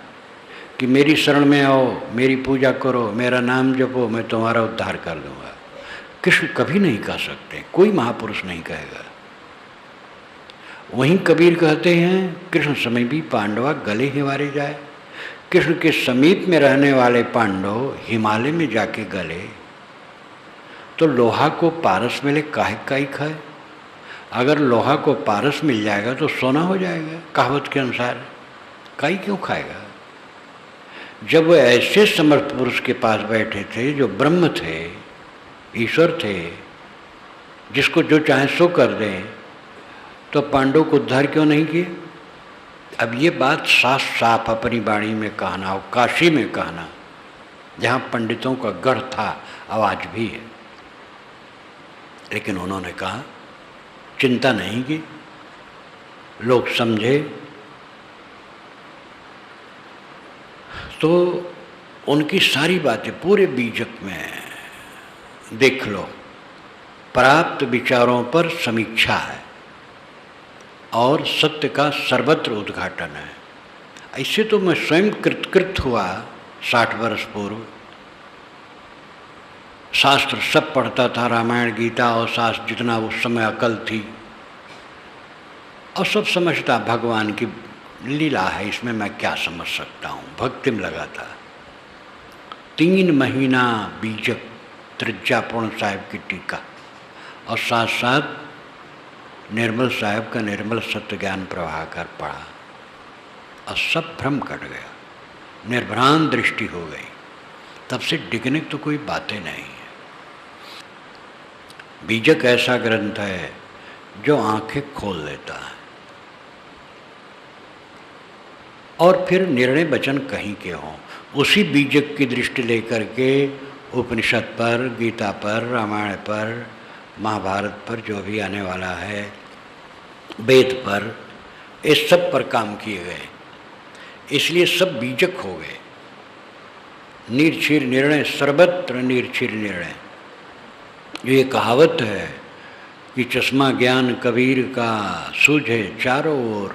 कि मेरी शरण में आओ, मेरी पूजा करो, मेरा नाम जपो, मैं तुम्हारा उद्धार कर दूंगा, कृष्ण कभी नहीं कह सकते, कोई महापुरुष नहीं कहेगा। वहीं कबीर कहते हैं कृष्ण समीपी पांडवा गले हिवारे जाए। कृष्ण के समीप में रहने वाले पांडव हिमालय में जाके गले तो लोहा को पारस मिले काहे काई खाए। अगर लोहा को पारस मिल जाएगा तो सोना हो जाएगा, कहावत के अनुसार, काई क्यों खाएगा। जब वो ऐसे समर्थ पुरुष के पास बैठे थे जो ब्रह्म थे, ईश्वर थे, जिसको जो चाहे सो कर दें, तो पांडव को उद्धार क्यों नहीं किए। अब ये बात साफ साफ अपनी वाणी में कहना और काशी में कहना, जहाँ पंडितों का गढ़ था, आवाज भी है। लेकिन उन्होंने कहा, चिंता नहीं की, लोग समझे तो उनकी सारी बातें पूरे बीजक में देख लो। प्राप्त विचारों पर समीक्षा है और सत्य का सर्वत्र उद्घाटन है। ऐसे तो मैं स्वयं कृतकृत हुआ 60 वर्ष पूर्व। शास्त्र सब पढ़ता था, रामायण गीता और शास्त्र जितना उस समय अकल थी, और सब समझता भगवान की लीला है, इसमें मैं क्या समझ सकता हूँ। भक्ति में लगा था। 3 महीना बीजक त्रिज्या पूर्ण साहिब की टीका और साथ साथ निर्मल साहिब का निर्मल सत्य ज्ञान प्रभाकर पढ़ा और सब भ्रम कट गया, निर्भ्रांत दृष्टि हो गई। तब से डिगने तो कोई बातें नहीं है। बीजक ऐसा ग्रंथ है जो आंखें खोल देता है। और फिर निर्णय वचन कहीं के हों, उसी बीजक की दृष्टि लेकर के उपनिषद पर, गीता पर, रामायण पर, महाभारत पर, जो भी आने वाला है, वेद पर, इस सब पर काम किए गए। इसलिए सब बीजक हो गए। निर्छिर निर्णय, सर्वत्र निर्छिर निर्णय। ये कहावत है कि चश्मा ज्ञान कबीर का सूझे चारों ओर,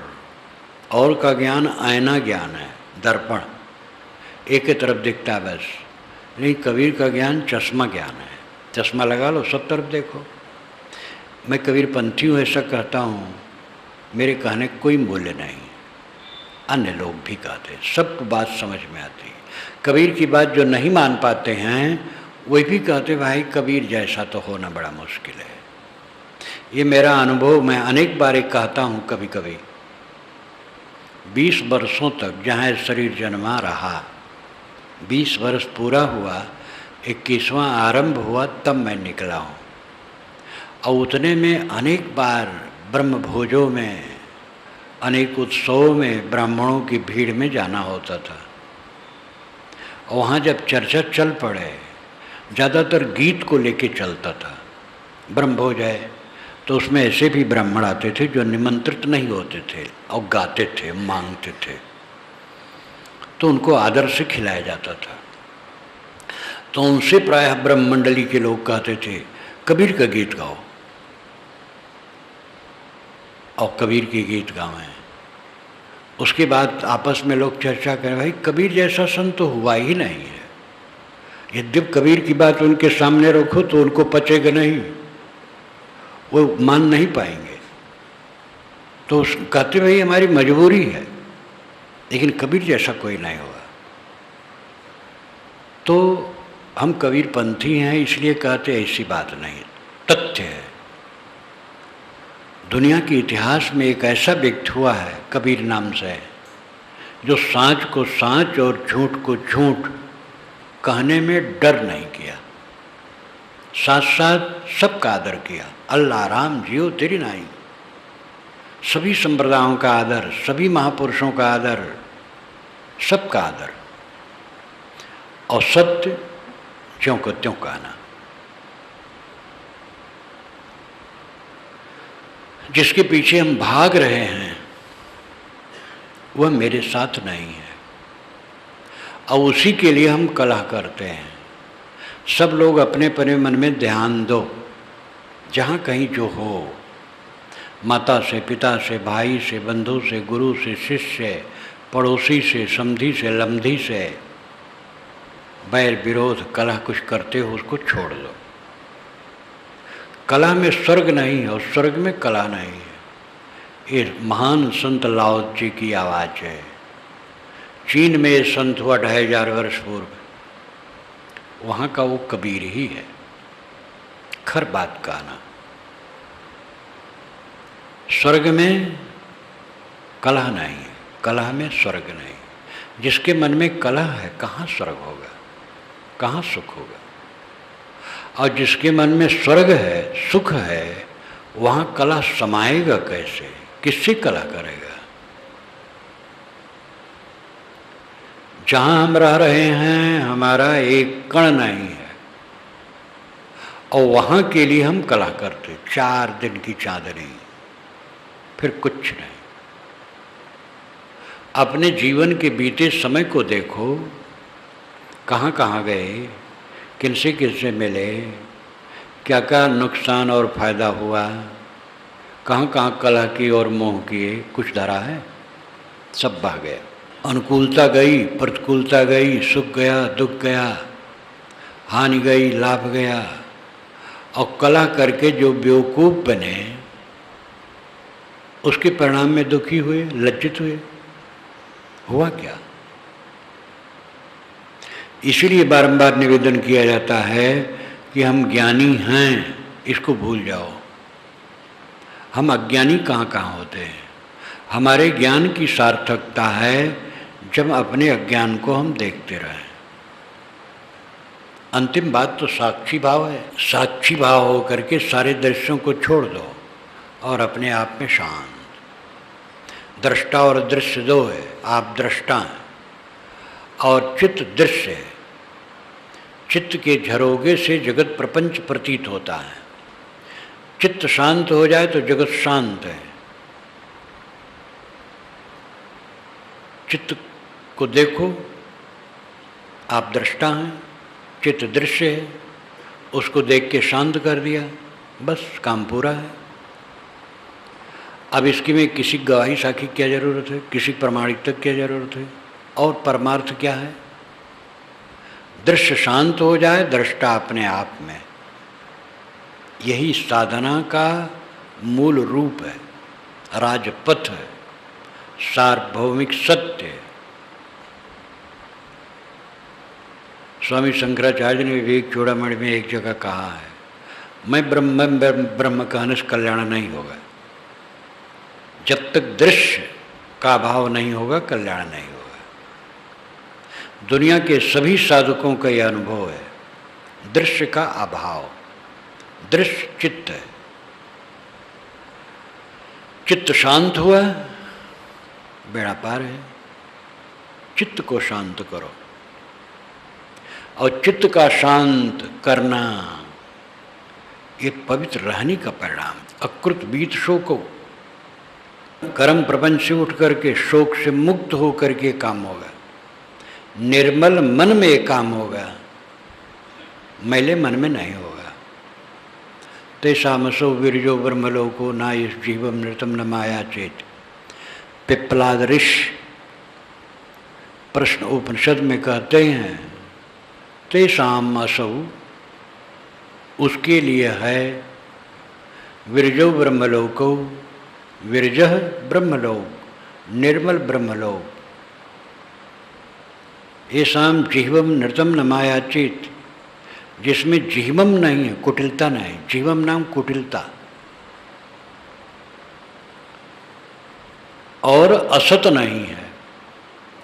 और का ज्ञान आईना ज्ञान है, दर्पण, एक ही तरफ दिखता बस। नहीं, कबीर का ज्ञान चश्मा ज्ञान है। चश्मा लगा लो, सब तरफ देखो। मैं कबीर पंथी हूँ ऐसा कहता हूँ, मेरे कहने कोई मूल्य नहीं। अन्य लोग भी कहते, सबको बात समझ में आती। कबीर की बात जो नहीं मान पाते हैं वही भी कहते भाई कबीर जैसा तो होना बड़ा मुश्किल है। ये मेरा अनुभव, मैं अनेक बार कहता हूँ। कभी कभी 20 वर्षों तक जहाँ शरीर जन्मा रहा, 20 वर्ष पूरा हुआ, 21वां आरंभ हुआ, तब मैं निकला हूँ। और उतने में अनेक बार ब्रह्म भोजों में, अनेक उत्सवों में ब्राह्मणों की भीड़ में जाना होता था। और वहाँ जब चर्चा चल पड़े, ज़्यादातर गीत को लेके चलता था। ब्रह्म भोज है तो उसमें ऐसे भी ब्राह्मण आते थे जो निमंत्रित नहीं होते थे और गाते थे, मांगते थे, तो उनको आदर से खिलाया जाता था। तो उनसे प्रायः ब्रह्म मंडली के लोग कहते थे कबीर का गीत गाओ, और कबीर के गीत गाएं। उसके बाद आपस में लोग चर्चा करें, भाई कबीर जैसा संत तो हुआ ही नहीं है। यद्यप कबीर की बात उनके सामने रखो तो उनको पचेगा नहीं, वो मान नहीं पाएंगे। तो कहते भाई हमारी मजबूरी है, लेकिन कबीर जैसा कोई नहीं होगा। तो हम कबीर पंथी हैं इसलिए कहते ऐसी बात नहीं, तथ्य है। दुनिया के इतिहास में एक ऐसा व्यक्ति हुआ है कबीर नाम से, जो सांच को सांच और झूठ को झूठ कहने में डर नहीं किया, साथ साथ सबका आदर किया। अल्लाह राम जियो तेरी नाई, सभी संप्रदायों का आदर, सभी महापुरुषों का आदर, सबका आदर, और सत्य ज्यों को त्यों कहना। जिसके पीछे हम भाग रहे हैं वह मेरे साथ नहीं है, और उसी के लिए हम कलह करते हैं। सब लोग अपने अपने मन में ध्यान दो, जहाँ कहीं जो हो, माता से, पिता से, भाई से, बंधु से, गुरु से, शिष्य से, पड़ोसी से, समधी से, लम्धी से बैर विरोध कलह कुछ करते हो उसको छोड़ दो। कला में स्वर्ग नहीं है और स्वर्ग में कला नहीं है। ये महान संत लाओ जी की आवाज़ है। चीन में संत हुआ 2500 वर्ष पूर्व, वहाँ का वो कबीर ही है। खर बात कहना, स्वर्ग में कलह नहीं है, कलह में स्वर्ग नहीं। जिसके मन में कलह है कहाँ स्वर्ग होगा, कहाँ सुख होगा। और जिसके मन में स्वर्ग है, सुख है, वहाँ कलह समाएगा कैसे, किससे कलह करेगा। जहाँ हम रह रहे हैं हमारा एक कण नहीं है, और वहाँ के लिए हम कलह करते। 4 दिन की चादरी, फिर कुछ नहीं। अपने जीवन के बीते समय को देखो, कहाँ कहाँ गए, किनसे किनसे मिले, क्या क्या नुकसान और फायदा हुआ, कहाँ कहाँ कलह की और मोह किए, कुछ धरा है, सब बह गया। अनुकूलता गई, प्रतिकूलता गई, सुख गया, दुख गया, हानि गई, लाभ गया। और कलह करके जो बेवकूफ़ बने उसके परिणाम में दुखी हुए, लज्जित हुए। हुआ क्या? इसीलिए बारंबार निवेदन किया जाता है कि हम ज्ञानी हैं, इसको भूल जाओ। हम अज्ञानी कहाँ कहाँ होते हैं। हमारे ज्ञान की सार्थकता है जब अपने अज्ञान को हम देखते रहें। अंतिम बात तो साक्षी भाव है। साक्षी भाव हो करके सारे दृश्यों को छोड़ दो और अपने आप में शांत। दृष्टा और दृश्य दो है, आप दृष्टा हैं और चित्त दृश्य है। चित्त के झरोगे से जगत प्रपंच प्रतीत होता है। चित्त शांत हो जाए तो जगत शांत है। चित्त को देखो, आप दृष्टा हैं, चित्त दृश्य है, उसको देख के शांत कर दिया, बस काम पूरा है। अब इसकी में किसी गवाही साखी क्या जरूरत है, किसी प्रमाणिकता क्या जरूरत है। और परमार्थ क्या है? दृश्य शांत हो जाए, दृष्टा अपने आप में। यही साधना का मूल रूप है, राजपथ है, सार्वभौमिक सत्य है। स्वामी शंकराचार्य ने विवेक चूड़ामणि में एक जगह कहा है, मैं ब्रह्म ब्रह्म कहने से कल्याण नहीं होगा। जब तक दृश्य का अभाव नहीं होगा कल्याण नहीं होगा। दुनिया के सभी साधकों का यह अनुभव है, दृश्य का अभाव। दृश्य चित्त है। चित्त शांत हुआ, बेड़ा पार है। चित्त को शांत करो, और चित्त का शांत करना ये पवित्र रहने का परिणाम। अकृत बीत शोको, कर्म प्रपंच से उठ करके शोक से मुक्त हो करके काम होगा। निर्मल मन में काम होगा। मैले मन में नहीं होगा। तेषामसो वीर्यो ब्रह्मलोको ना इस जीवम नृतम न माया चेत। पिप्पलाद ऋषि प्रश्न उपनिषद में कहते हैं तेषाम असौ, उसके लिए है, विरजो ब्रह्मलोको, विरजः ब्रह्मलोक, निर्मल ब्रह्मलोक। येषाम जिह्वम नृतम न मायाचित, जिसमें जिह्वम नहीं है, कुटिलता नहीं। जिह्वम नाम कुटिलता, और असत नहीं है,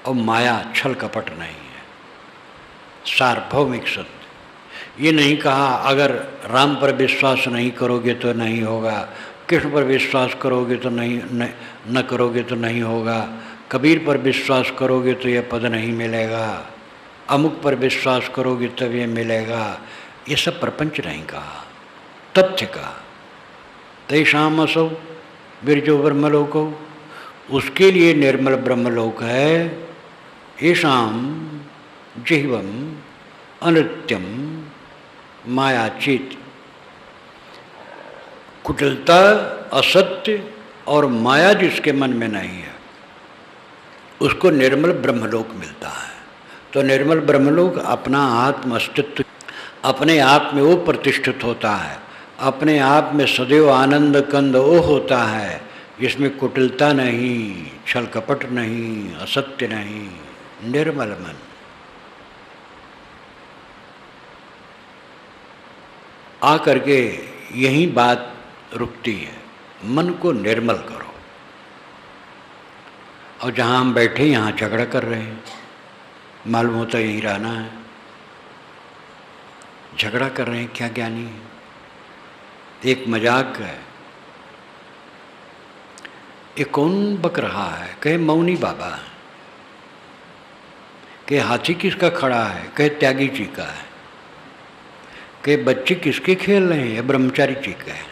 और माया छल कपट नहीं है, सार्वभौमिक सत्य। ये नहीं कहा अगर राम पर विश्वास नहीं करोगे तो नहीं होगा, कृष्ण पर विश्वास करोगे तो न करोगे तो नहीं होगा, कबीर पर विश्वास करोगे तो यह पद नहीं मिलेगा, अमुक पर विश्वास करोगे तब ये मिलेगा। ये सब प्रपंच नहीं कहा, तथ्य कहा। तेषाम असौ विरजो ब्रह्मलोको, उसके लिए निर्मल ब्रह्मलोक है। येषाम जिह्वम अनृत्यम मायाचित, कुटिलता, असत्य और माया जिसके मन में नहीं है उसको निर्मल ब्रह्मलोक मिलता है। तो निर्मल ब्रह्मलोक अपना आत्म अस्तित्व, अपने आप में वो प्रतिष्ठित होता है, अपने आप में सदैव आनंद कंद वो होता है जिसमें कुटिलता नहीं, छल कपट नहीं, असत्य नहीं, निर्मल मन। आकर के यही बात रुकती है, मन को निर्मल करो। और जहाँ हम बैठे यहाँ झगड़ा कर रहे हैं, मालूम होता यहीं रहना है, झगड़ा कर रहे हैं, क्या ज्ञानी है। एक मजाक है, ये कौन बक रहा है, कहे मौनी बाबा है, कहे हाथी किसका खड़ा है, कहे त्यागी जी का है, कहे बच्चे किसके खेल रहे हैं, ब्रह्मचारी जी का है।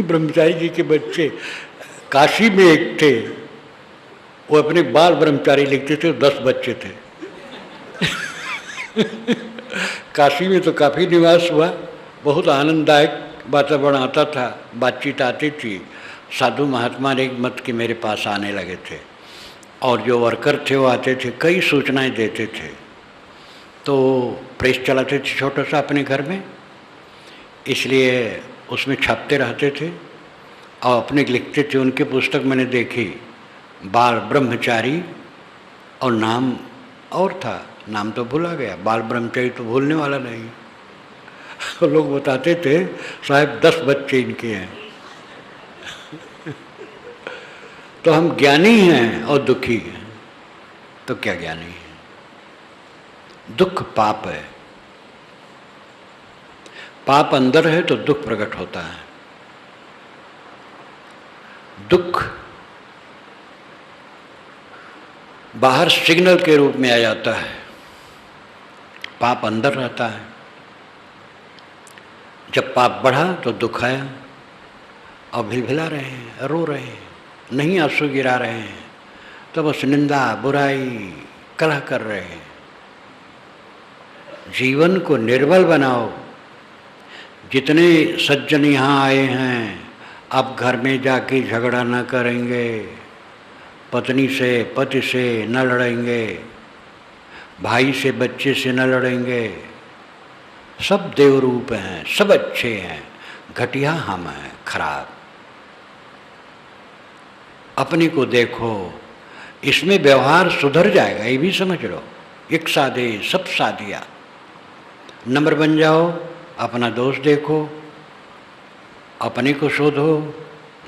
ब्रह्मचारी जी के बच्चे, काशी में एक थे, वो अपने बाल ब्रह्मचारी लिखते थे, 10 बच्चे थे। काशी में तो काफ़ी निवास हुआ, बहुत आनंददायक वातावरण आता था, बातचीत आती थी। साधु महात्मा एक मत के मेरे पास आने लगे थे, और जो वर्कर थे वो आते थे, कई सूचनाएं देते थे। तो प्रेस चलाते थे छोटा सा अपने घर में, इसलिए उसमें छापते रहते थे और अपने लिखते थे। उनकी पुस्तक मैंने देखी, बाल ब्रह्मचारी, और नाम और था, नाम तो भूला गया, बाल ब्रह्मचारी तो भूलने वाला नहीं। तो लोग बताते थे साहब 10 बच्चे इनके हैं। तो हम ज्ञानी हैं और दुखी हैं, तो क्या ज्ञानी है? दुख पाप है, पाप अंदर है तो दुख प्रकट होता है। दुख बाहर सिग्नल के रूप में आ जाता है, पाप अंदर रहता है। जब पाप बढ़ा तो दुख आया, और भिलभिला रहे हैं, रो रहे हैं, नहीं आंसू गिरा रहे हैं, तो बस निंदा, बुराई, कलह कर रहे हैं। जीवन को निर्मल बनाओ। जितने सज्जन यहाँ आए हैं, अब घर में जाके झगड़ा न करेंगे, पत्नी से पति से न लड़ेंगे, भाई से बच्चे से न लड़ेंगे। सब देवरूप हैं, सब अच्छे हैं, घटिया हम हैं, खराब। अपने को देखो, इसमें व्यवहार सुधर जाएगा, ये भी समझ लो। एक साधे सब साधिया, नम्र बन जाओ, अपना दोष देखो, अपने को शोधो,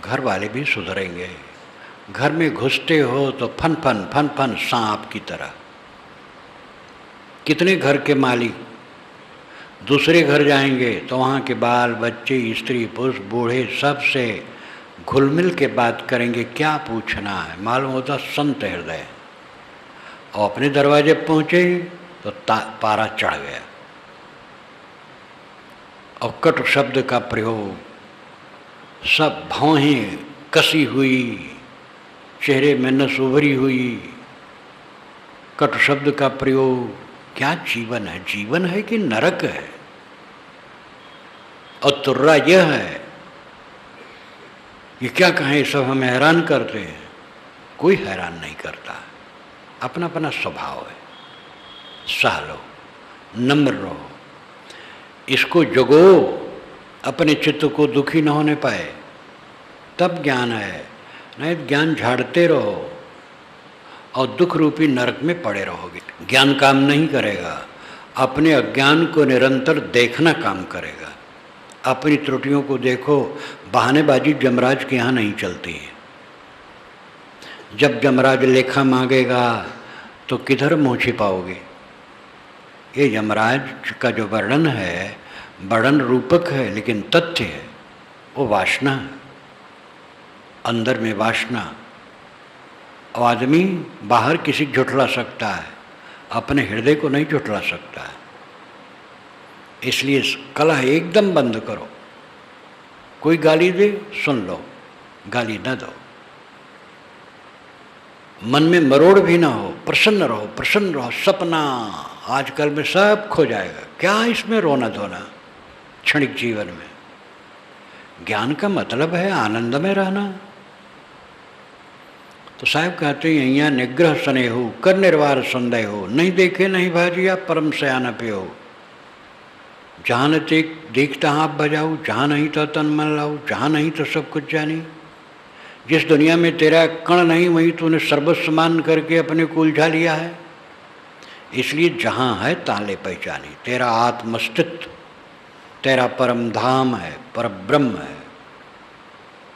घर वाले भी सुधरेंगे। घर में घुसते हो तो फन फन फन फन सांप की तरह। कितने घर के मालिक दूसरे घर जाएंगे तो वहाँ के बाल बच्चे, स्त्री पुरुष, बूढ़े, सब से घुल मिल के बात करेंगे, क्या पूछना है, मालूम होता संत हृदय। और अपने दरवाजे पहुँचे तो पारा चढ़ गया, और कटु शब्द का प्रयोग, सब भौहें कसी हुई, चेहरे में नस उभरी हुई, कटु शब्द का प्रयोग, क्या जीवन है? जीवन है कि नरक है? और तुर्रा यह है कि क्या कहें, सब हमें हैरान करते हैं। कोई हैरान नहीं करता, अपना अपना स्वभाव है। सह लो, नम्र रहो, इसको जगो, अपने चित्त को दुखी न होने पाए, तब ज्ञान है। नहीं ज्ञान झाड़ते रहो और दुख रूपी नरक में पड़े रहोगे। ज्ञान काम नहीं करेगा, अपने अज्ञान को निरंतर देखना काम करेगा। अपनी त्रुटियों को देखो। बहानेबाजी जमराज के यहाँ नहीं चलती है। जब जमराज लेखा मांगेगा तो किधर मुँह छिपाओगे? ये यमराज का जो वर्णन है, वर्णन रूपक है लेकिन तथ्य है। वो वासना है, अंदर में वासना। और आदमी बाहर किसी झुठला सकता है, अपने हृदय को नहीं झुठला सकता है। इसलिए कलह एकदम बंद करो। कोई गाली दे, सुन लो, गाली न दो। मन में मरोड़ भी ना हो, प्रसन्न रहो, प्रसन्न रहो। सपना आजकल में सब खो जाएगा। क्या इसमें रोना धोना क्षणिक जीवन में? ज्ञान का मतलब है आनंद में रहना। तो साहब कहते हैं, यहाँ निग्रह सने हो, कर निर्वार संदेह हो, नहीं देखे नहीं भाजिया परम सयान पे हो। जहाँ न देखता हाथ बजाऊ, जहाँ नहीं तो तन मन लाऊ, जहाँ नहीं तो सब कुछ जानी। जिस दुनिया में तेरा कण नहीं, वहीं तूने सर्वस्व मान करके अपने को उलझा लिया है। इसलिए जहाँ है ताले पहचानी। तेरा आत्मस्तित्व, तेरा परम धाम है, पर ब्रह्म है,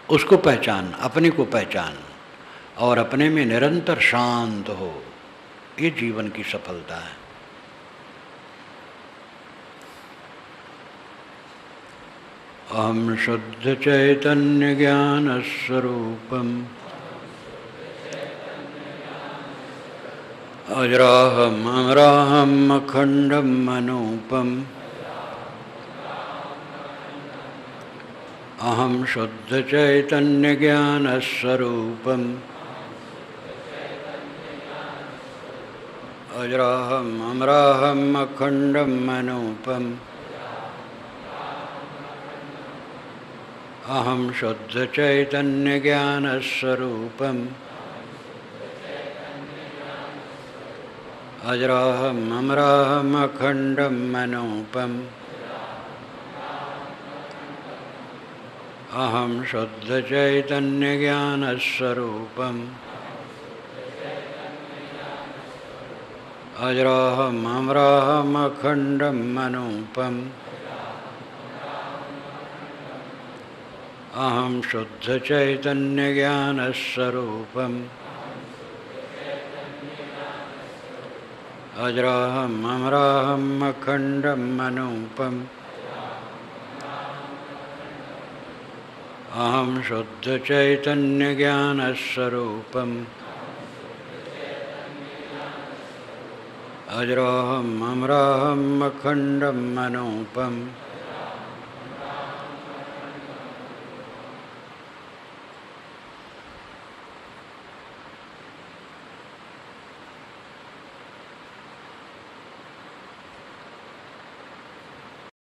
उसको पहचान, अपने को पहचान और अपने में निरंतर शांत हो। ये जीवन की सफलता है। अहम शुद्ध चैतन्य ज्ञान स्वरूपम अजराहम अमराहम अखंडम मनूपम। अहम शुद्ध चैतन्य ज्ञान स्वरूपम अजराहम अमराहम अखंडम मनूपम। अहम शुद्ध चैतन्य ज्ञान स्वरूपम अजराहम अमराहम अखंडम मनूपम। अहम शुद्ध चैतन्य ज्ञान स्वरूपम अजराहम अमराहम अखंडम मनूपम। अहम शुद्ध चैतन्य ज्ञान स्वरूपम अजराहम अमराहम अखंडम मनूपम। अहम शुद्ध चैतन्य ज्ञान स्वरूपम अजराहम अमराहम अखंडम मनूपम।